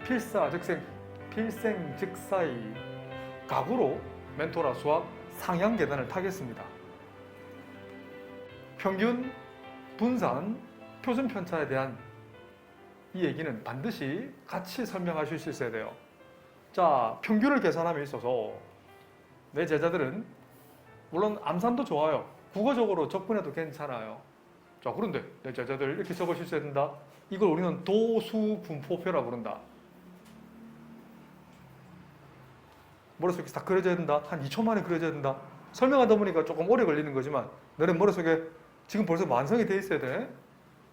필사즉생, 필생즉사의 각오로 멘토라 수학 상향 계단을 타겠습니다. 평균, 분산, 표준 편차에 대한 이 얘기는 반드시 같이 설명하실 수 있어야 돼요. 자, 평균을 계산함에 있어서 내 제자들은 물론 암산도 좋아요. 국어적으로 접근해도 괜찮아요. 자, 그런데 내 제자들 이렇게 적으실 수 있어야 된다. 이걸 우리는 도수분포표라고 부른다. 머릿속에 다 그려져야 된다. 한 2초 만에 그려져야 된다. 설명하다 보니까 조금 오래 걸리는 거지만 너네 머릿속에 지금 벌써 완성이 돼 있어야 돼.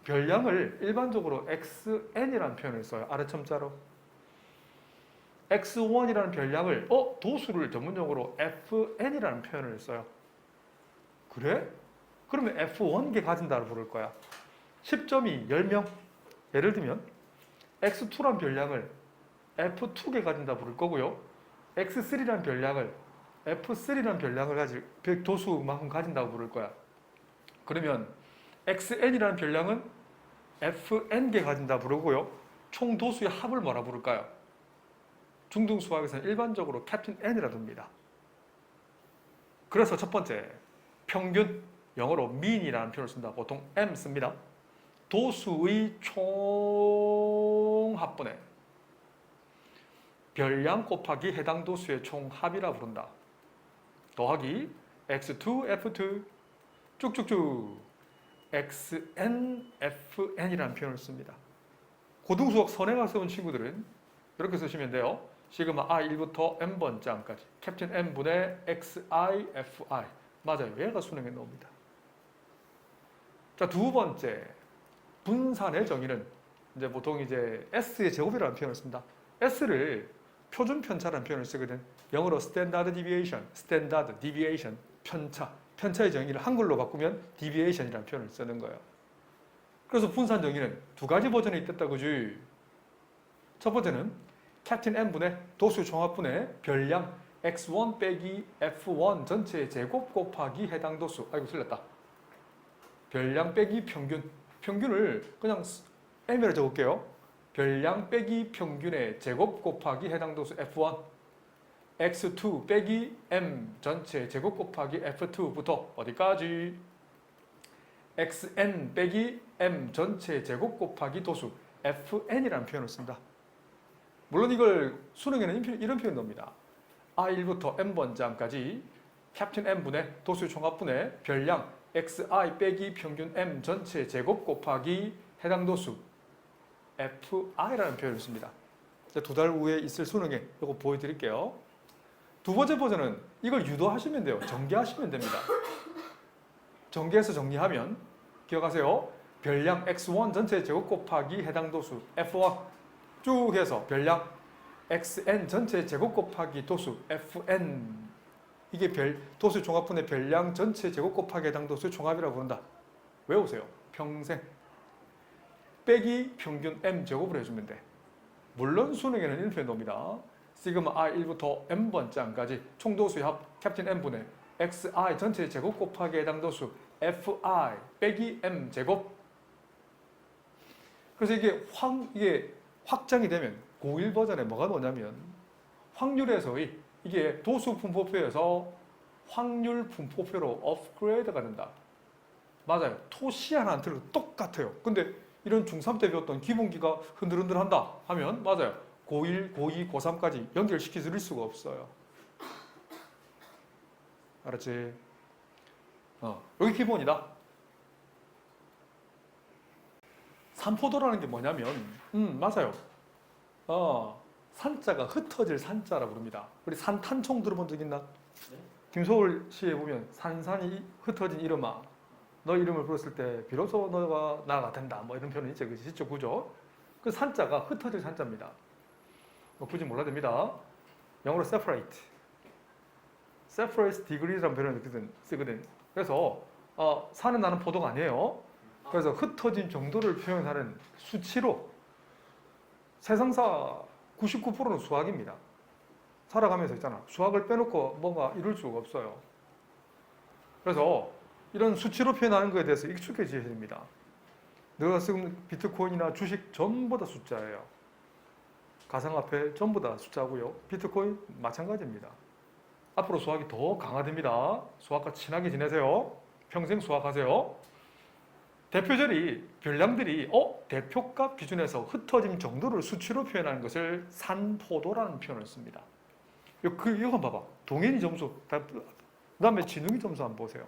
별량을 일반적으로 xn이라는 표현을 써요. 아래첨자로. x1이라는 별량을 도수를 전문용어로 fn이라는 표현을 써요. 그래? 그러면 f1개 가진다를 부를 거야. 10점이 10명. 예를 들면 x2라는 별량을 f2개 가진다 부를 거고요. x3라는 별량을 f3라는 별량을 가질 도수만큼 가진다고 부를 거야. 그러면 xn이라는 별량은 fn개 가진다 부르고요. 총 도수의 합을 뭐라 부를까요? 중등 수학에서는 일반적으로 캡틴 n이라 둡니다. 그래서 첫 번째, 평균, 영어로 mean이라는 표현을 쓴다. 보통 m 씁니다. 도수의 총 합분에 별량 곱하기 해당 도수의 총 합이라 부른다. 더하기 x2, f2 쭉쭉쭉 xn, fn이라는 표현을 씁니다. 고등수학 선행학 세운 친구들은 이렇게 쓰시면 돼요. 시그마 i1부터 n번째함까지 캡틴 n분의 xi, fi. 맞아요. 얘가 수능에 나옵니다. 자, 두 번째, 분산의 정의는 이제 보통 이제 s의 제곱이라는 표현을 씁니다. s를 표준 편차라는 표현을 쓰거든. 영어로 standard deviation, standard deviation, 편차. 편차의 정의를 한글로 바꾸면 deviation이라는 표현을 쓰는 거예요. 그래서 분산 정의는 두 가지 버전이 있다 그지. 첫 번째는 캡틴 n분의 도수 종합분의 별량 x1 빼기 f1 전체의 제곱 곱하기 해당 도수. 아이고 틀렸다. 별량 빼기 평균. 평균을 그냥 m이라 적을게요. 별량 빼기 평균의 제곱 곱하기 해당 도수 f1. x2 빼기 m 전체 제곱 곱하기 f2부터 어디까지? xn 빼기 m 전체 제곱 곱하기 도수 fn이라는 표현을 씁니다. 물론 이걸 수능에는 이런 표현 넣습니다. i1부터 n번째함까지 캡틴 n분의 도수 총합분의 별량 xi 빼기 평균 m 전체 제곱 곱하기 해당 도수 fi라는 표현을 씁니다. 두 달 후에 있을 수능에 이거 보여드릴게요. 두 번째 버전은 이걸 유도하시면 돼요. 전개하시면 됩니다. 전개해서 정리하면 기억하세요. 별량 x1 전체 제곱 곱하기 해당 도수 f1 쭉 해서 별량 xn 전체 제곱 곱하기 도수 fn. 이게 도수 종합분의 별량 전체 제곱 곱하기 해당 도수 종합이라고 부른다. 외우세요. 평생. 빼기 평균 m 제곱을 해주면 돼. 물론 수능에는 이런 표현 나옵니다. 시그마 i1부터 n번째함까지 총도수의 합 캡틴 n분의 xi 전체 제곱 곱하기 해당 도수 fi 빼기 m 제곱. 그래서 이게 확장이 되면 고1 버전에 뭐가 나오냐면 확률에서의 이게 도수 분포표에서 확률 분포표로 업그레이드가 된다. 맞아요. 토시 하나 안 틀려도 똑같아요. 근데 이런 중3 때 배웠던 기본기가 흔들흔들한다 하면 맞아요. 고1, 고2, 고3까지 연결시켜 드릴 수가 없어요. 알았지? 여기 기본이다. 산포도라는 게 뭐냐면 맞아요. 산자가 흩어질 산자라 부릅니다. 우리 산탄총 들어본 적 있나? 네? 김소월시에 보면 산산이 흩어진 이름아 너 이름을 불렀을 때 비로소 너가 나가 된다 뭐 이런 표현이 있죠. 그죠? 구조. 그 산자가 흩어질 산자입니다. 굳이 몰라도 됩니다. 영어로 separate. separate degrees라는 표현을 쓰거든. 그래서 산은 나는 포도가 아니에요. 그래서 흩어진 정도를 표현하는 수치로 세상사 99%는 수학입니다. 살아가면서 있잖아. 수학을 빼놓고 뭔가 이룰 수가 없어요. 그래서 이런 수치로 표현하는 것에 대해서 익숙해져야 됩니다. 너가 쓰는 비트코인이나 주식 전부 다 숫자예요. 가상화폐 전부 다 숫자고요. 비트코인 마찬가지입니다. 앞으로 수학이 더 강화됩니다. 수학과 친하게 지내세요. 평생 수학하세요. 대표절이 별량들이 대표값 기준에서 흩어짐 정도를 수치로 표현하는 것을 산포도라는 표현을 씁니다. 이거 봐봐. 동현이 점수, 그 다음에 진웅이 점수 한번 보세요.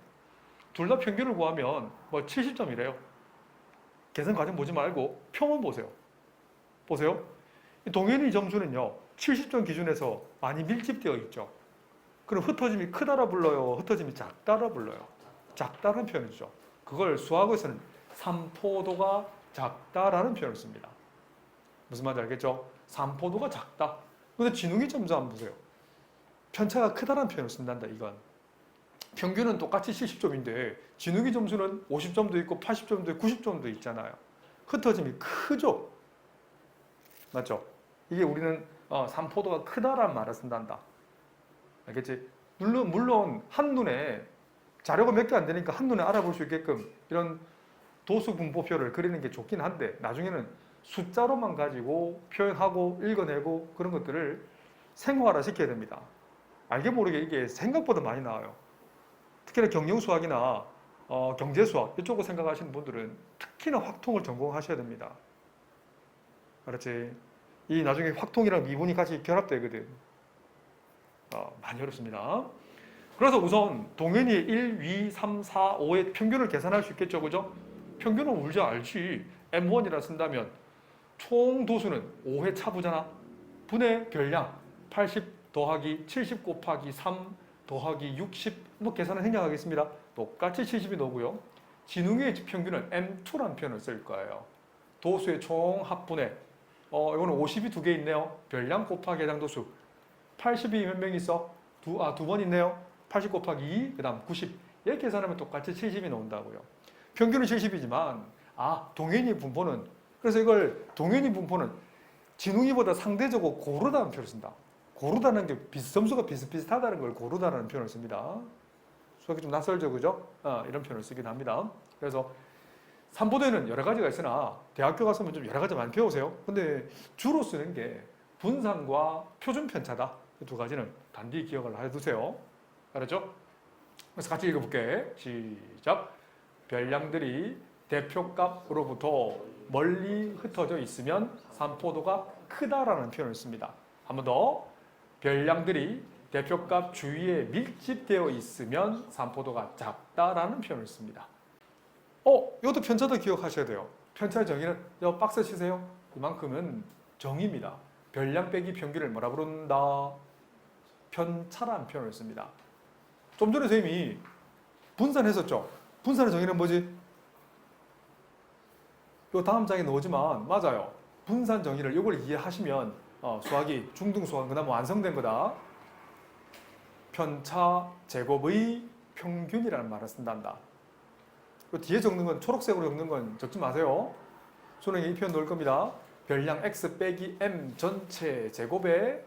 둘 다 평균을 구하면 뭐 70점이래요. 계산 과정 보지 말고 표만 보세요. 보세요. 동현이 점수는요. 70점 기준에서 많이 밀집되어 있죠. 그럼 흩어짐이 크다라 불러요? 흩어짐이 작다라 불러요? 작다라는 표현이죠. 그걸 수학에서는 산포도가 작다라는 표현을 씁니다. 무슨 말인지 알겠죠? 산포도가 작다. 근데 진웅이 점수 한번 보세요. 편차가 크다라는 표현을 쓴단다, 이건. 평균은 똑같이 70점인데 진욱이 점수는 50점도 있고 80점도 있고 90점도 있잖아요. 흩어짐이 크죠? 맞죠? 이게 우리는 산포도가 크다라는 말을 쓴단다. 알겠지? 물론 한눈에 자료가 몇 개 안 되니까 한눈에 알아볼 수 있게끔 이런 도수 분포표를 그리는 게 좋긴 한데 나중에는 숫자로만 가지고 표현하고 읽어내고 그런 것들을 생활화 시켜야 됩니다. 알게 모르게 이게 생각보다 많이 나와요. 특히나 경영수학이나 경제수학 이쪽을 생각하시는 분들은 특히나 확통을 전공하셔야 됩니다. 알았지? 이 나중에 확통이랑 미분이 같이 결합되거든. 많이 어렵습니다. 그래서 우선 동현이 1, 2, 3, 4, 5의 평균을 계산할 수 있겠죠. 그죠? 평균은 우리 알지. M1이라 쓴다면 총 도수는 5회 차부잖아. 분의 별량 80 더하기 70 곱하기 3 더하기 60 뭐 계산은 생략하겠습니다. 똑같이 70이 나오고요. 진웅의 평균은 M2라는 표현을 쓸 거예요. 도수의 총 합분의 이거는 50이 두 개 있네요. 별량 곱하기 해당 도수 80이 몇 명 있어? 두 번 있네요. 80 곱하기 2, 그 다음 90 이렇게 계산하면 똑같이 70이 나온다고요. 평균은 70이지만 동현이 분포는 그래서 이걸 동현이 분포는 진웅이보다 상대적으로 고르다는 표현을 쓴다. 고르다는 게 점수가 비슷비슷하다는 걸 고르다라는 표현을 씁니다. 수학이 좀 낯설죠, 그죠? 이런 표현을 쓰긴 합니다. 그래서 산포도에는 여러 가지가 있으나 대학교 가서는 좀 여러 가지 많이 배우세요. 근데 주로 쓰는 게 분산과 표준 편차다. 이 두 가지는 단디 기억을 해두세요. 알았죠? 그래서 같이 읽어볼게. 시작. 별량들이 대표값으로부터 멀리 흩어져 있으면 산포도가 크다라는 표현을 씁니다. 한 번 더. 별량들이 대표값 주위에 밀집되어 있으면 산포도가 작다라는 표현을 씁니다. 이것도 편차도 기억하셔야 돼요. 편차의 정의는 박스 치세요. 이만큼은 정의입니다. 별량 빼기 평균을 뭐라 부른다? 편차라는 표현을 씁니다. 좀 전에 선생님이 분산했었죠. 분산의 정의는 뭐지? 요 다음 장에 나오지만 맞아요. 분산 정의를 이걸 이해하시면 수학이 중등 수학은 그나마 완성된 거다. 편차 제곱의 평균이라는 말을 쓴단다. 뒤에 적는 건 초록색으로 적는 건 적지 마세요. 손에 이 표현 넣을 겁니다. 별량 x 빼기 m 전체 제곱의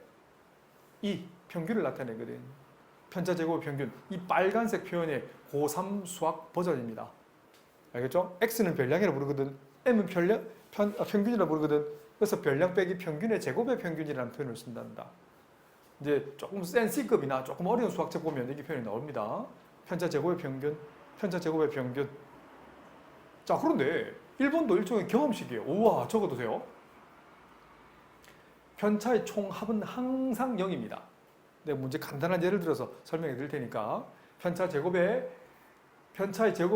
이 평균을 나타내거든. 편차 제곱 평균. 이 빨간색 표현의 고3 수학 버전입니다. 알겠죠? x는 별량이라고 부르거든. m은 평균이라고 부르거든. 그래서 별량 빼기 평균의 제곱의 평균이라는 표현을 쓴단다. 이제 조금 센 C급이나 조금 어려운 수학책 보면 이게 표현이 나옵니다. 편차 제곱의 평균, 편차 제곱의 평균. 자, 그런데 1번도 일종의 경험식이에요. 우와, 적어도 돼요. 편차의 총합은 항상 0입니다. 내가 문제 간단한 예를 들어서 설명해 드릴 테니까 편차의 제곱,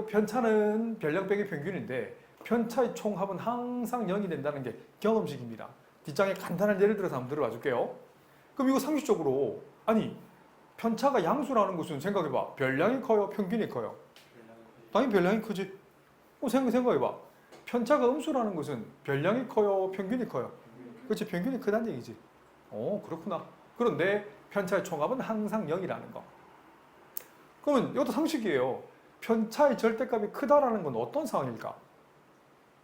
편차는 별량 빼기 평균인데 편차의 총합은 항상 0이 된다는 게 경험식입니다. 뒷장에 간단한 예를 들어서 한번 들어봐 줄게요. 그럼 이거 상식적으로 편차가 양수라는 것은 생각해봐. 별량이 커요? 평균이 커요? 당연히 별량이 크지. 생각해봐. 편차가 음수라는 것은 별량이 커요? 평균이 커요? 그렇지, 평균이 크다는 얘기지. 그렇구나. 그런데 편차의 총합은 항상 0이라는 거. 그러면 이것도 상식이에요. 편차의 절대값이 크다라는 건 어떤 상황일까?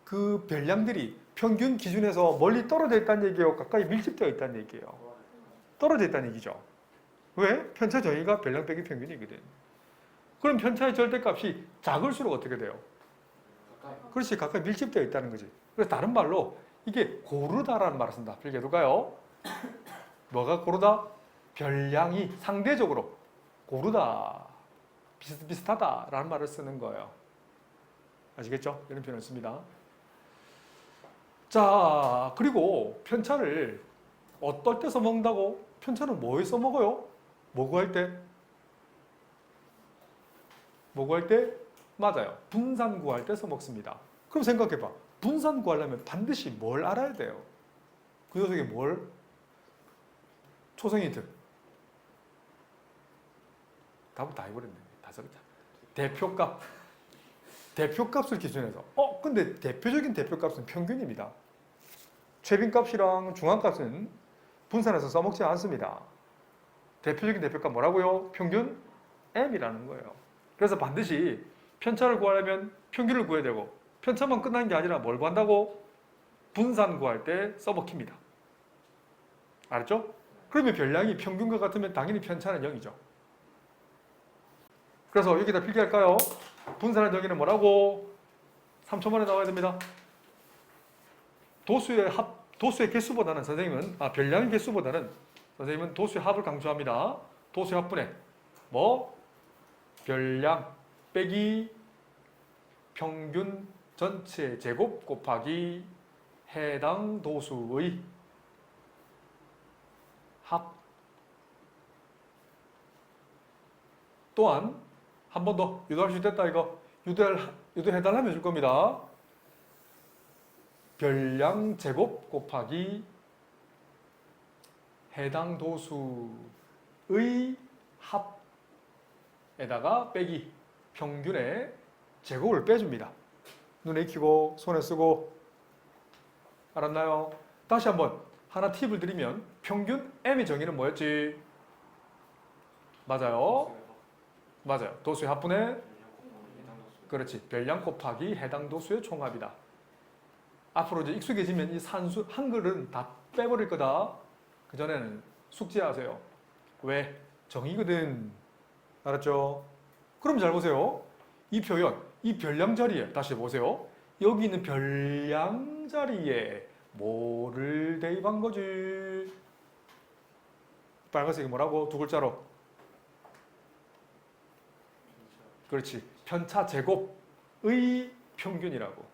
그 별량들이 평균 기준에서 멀리 떨어져 있다는 얘기예요? 가까이 밀집되어 있다는 얘기예요? 떨어져 있다는 얘기죠. 왜? 편차 정의가 별량 빼기 평균이거든. 그럼 편차의 절대값이 작을수록 어떻게 돼요? 그렇지, 가까이 밀집되어 있다는 거지. 그래서 다른 말로 이게 고르다라는 말을 쓴다. 필기해둘까요? 뭐가 고르다? 별량이 상대적으로 고르다, 비슷비슷하다라는 말을 쓰는 거예요. 아시겠죠? 이런 표현을 씁니다. 자, 그리고 편차를 어떨 때 써먹는다고? 편차는 뭐에 써먹어요? 뭐 구할 때? 뭐 구할 때? 맞아요. 분산 구할 때 써먹습니다. 그럼 생각해봐. 분산 구하려면 반드시 뭘 알아야 돼요? 그 녀석이 뭘? 초성 힌트. 답은 다 해버렸네. 다 적었다. 대표값. 대표값을 기준해서. 근데 대표적인 대표값은 평균입니다. 최빈값이랑 중앙값은 분산해서 써먹지 않습니다. 대표적인 대표값 뭐라고요? 평균 M이라는 거예요. 그래서 반드시 편차를 구하려면 평균을 구해야 되고, 편차만 끝나는 게 아니라 뭘 구한다고? 분산 구할 때 써먹힙니다. 알았죠? 그러면 별량이 평균과 같으면 당연히 편차는 0이죠. 그래서 여기다 필기할까요? 분산의 정의는 뭐라고? 3초 만에 나와야 됩니다. 도수의 개수보다는 선생님은, 별량의 개수보다는 선생님은 도수의 합을 강조합니다. 도수의 합분의 별량 빼기 평균 전체 제곱 곱하기 해당 도수의 합. 또한 한 번 더 유도할 수 있겠다. 이거 유도해달라면 줄 겁니다. 별량 제곱 곱하기 해당 도수의 합에다가 빼기 평균의 제곱을 빼줍니다. 눈에 익히고 손에 쓰고. 알았나요? 다시 한번 하나 팁을 드리면 평균 M의 정의는 뭐였지? 맞아요. 도수의 합분의, 그렇지, 별량 곱하기 해당 도수의 총합이다. 앞으로 이제 익숙해지면 이 산수 한글은 다 빼버릴 거다. 그전에는 숙지하세요. 왜? 정의거든. 알았죠? 그럼 잘 보세요. 이 표현, 이 별량 자리에 다시 보세요. 여기 있는 별량 자리에 뭐를 대입한 거지? 빨간색이 뭐라고? 두 글자로. 그렇지. 편차 제곱의 평균이라고.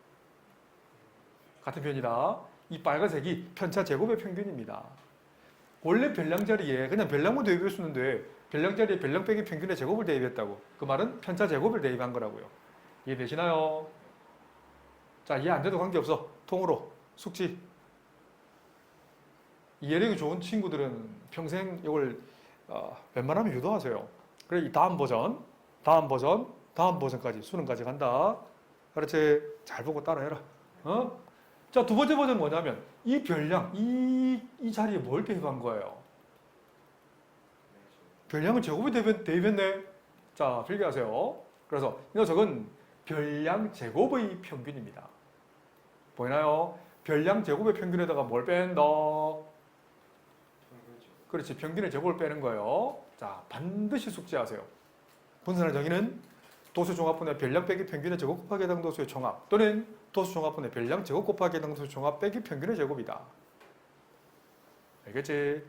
같은 표현이다. 이 빨간색이 편차 제곱의 평균입니다. 원래 별량 자리에 그냥 별량만 대입했었는데 별량 자리에 별량 빼기 평균의 제곱을 대입했다고. 그 말은 편차 제곱을 대입한 거라고요. 이해되시나요? 자, 이해 안 돼도 관계없어. 통으로 숙지. 이해력이 좋은 친구들은 평생 이걸 웬만하면 유도하세요. 그래, 이 다음 버전까지 수능까지 간다. 그렇지? 잘 보고 따라해라. 자, 두 번째 버전은 뭐냐면 이 별량, 이 자리에 뭘 대입한 거예요? 별량을 제곱에 대입했네. 자, 필기하세요. 그래서 이 녀석은 별량 제곱의 평균입니다. 보이나요? 별량 제곱의 평균에다가 뭘 뺀다? 그렇지, 평균의 제곱을 빼는 거예요. 자, 반드시 숙지하세요. 분산의 정의는 도수 종합분의 별량 빼기 평균의 제곱 곱하기 해당 도수의 총합, 또는 도수 종합분의 별량 제곱 곱하기 해당 도수의 총합 빼기 평균의 제곱이다. 알겠지?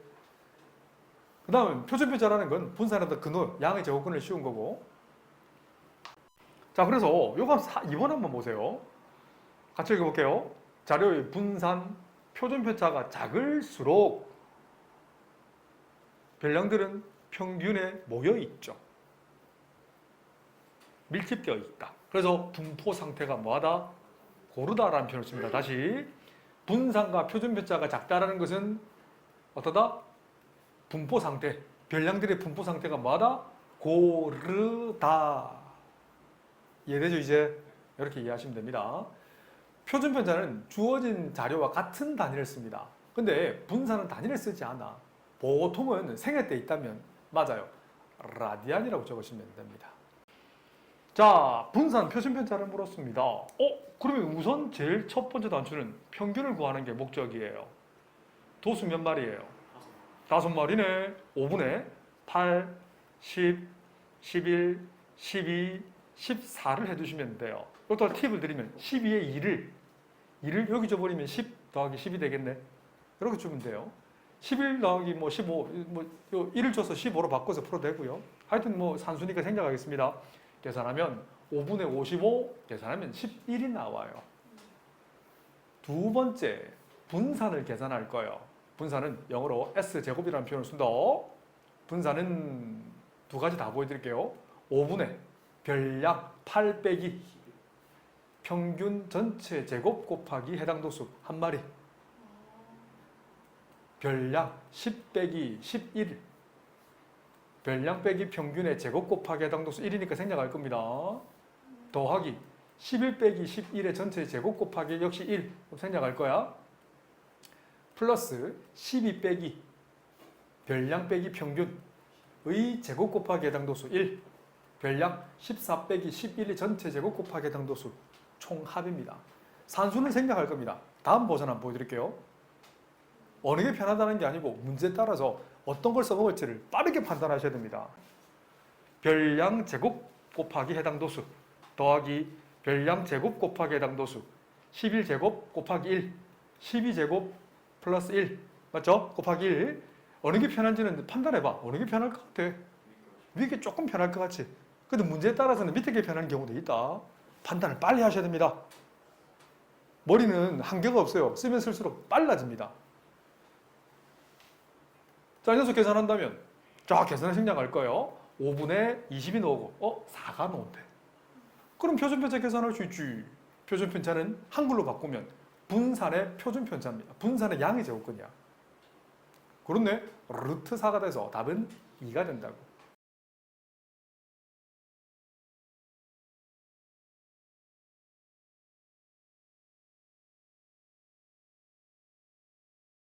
그 다음 표준편차라는 건 분산하다 근호, 양의 제곱근을 씌운 거고. 자, 그래서 요거 2번 한번 보세요. 같이 읽어볼게요. 자료의 분산, 표준편차가 작을수록 별량들은 평균에 모여있죠. 밀집되어 있다. 그래서 분포 상태가 뭐하다? 고르다라는 표현을 씁니다. 다시, 분산과 표준편차가 작다라는 것은 어떠다? 분포 상태, 별량들의 분포 상태가 뭐하다? 고르다. 이해되죠? 이제 이렇게 이해하시면 됩니다. 표준편차는 주어진 자료와 같은 단위를 씁니다. 근데 분산은 단위를 쓰지 않아. 보통은 생애 때 있다면 맞아요. 라디안이라고 적으시면 됩니다. 자, 분산 표준편차를 물었습니다. 그러면 우선 제일 첫 번째 단추는 평균을 구하는 게 목적이에요. 도수 몇 마리예요? 5마리네. 5분의 8, 10, 11, 12, 14를 해주시면 돼요. 이것도 팁을 드리면 12의 2를 여기 줘버리면 10 더하기 10이 되겠네. 이렇게 주면 돼요. 11 더하기 뭐 15, 뭐 1을 줘서 15로 바꿔서 풀어도 되고요. 하여튼 뭐 산수니까 생략하겠습니다. 계산하면 5분의 55 계산하면 11이 나와요. 두 번째, 분산을 계산할 거예요. 분산은 영어로 S제곱이라는 표현을 쓴다. 분산은 두 가지 다 보여드릴게요. 5분의 별약 8 빼기 평균 전체 제곱 곱하기 해당 도수 한 마리. 별약 10 빼기 11. 별량 빼기 평균의 제곱 곱하기 해당 도수 1이니까 생략할 겁니다. 더하기 11 빼기 11의 전체 제곱 곱하기 역시 1. 생략할 거야. 플러스 12 빼기 별량 빼기 평균의 제곱 곱하기 해당 도수 1. 별량 14 빼기 11의 전체 제곱 곱하기 해당 도수 총합입니다. 산수는 생략할 겁니다. 다음 버전 한번 보여드릴게요. 어느 게 편하다는 게 아니고 문제에 따라서 어떤 걸 써먹을지를 빠르게 판단하셔야 됩니다. 별량 제곱 곱하기 해당 도수 더하기 별량 제곱 곱하기 해당 도수 11제곱 곱하기 1 12제곱 플러스 1 맞죠? 곱하기 1 어느 게 편한지는 판단해봐. 어느 게 편할 것 같아? 위에 게 조금 편할 것 같지? 근데 문제에 따라서는 밑에 게 편한 경우도 있다. 판단을 빨리 하셔야 됩니다. 머리는 한계가 없어요. 쓰면 쓸수록 빨라집니다. 자, 이 녀석 계산한다면 자, 계산을 생략할 거예요. 5분의 20이 나오고 4가 나온대. 그럼 표준편차 계산할 수 있지. 표준편차는 한글로 바꾸면 분산의 표준편차입니다. 분산의 양의 제곱근이야. 그렇네. 루트 4가 돼서 답은 2가 된다고.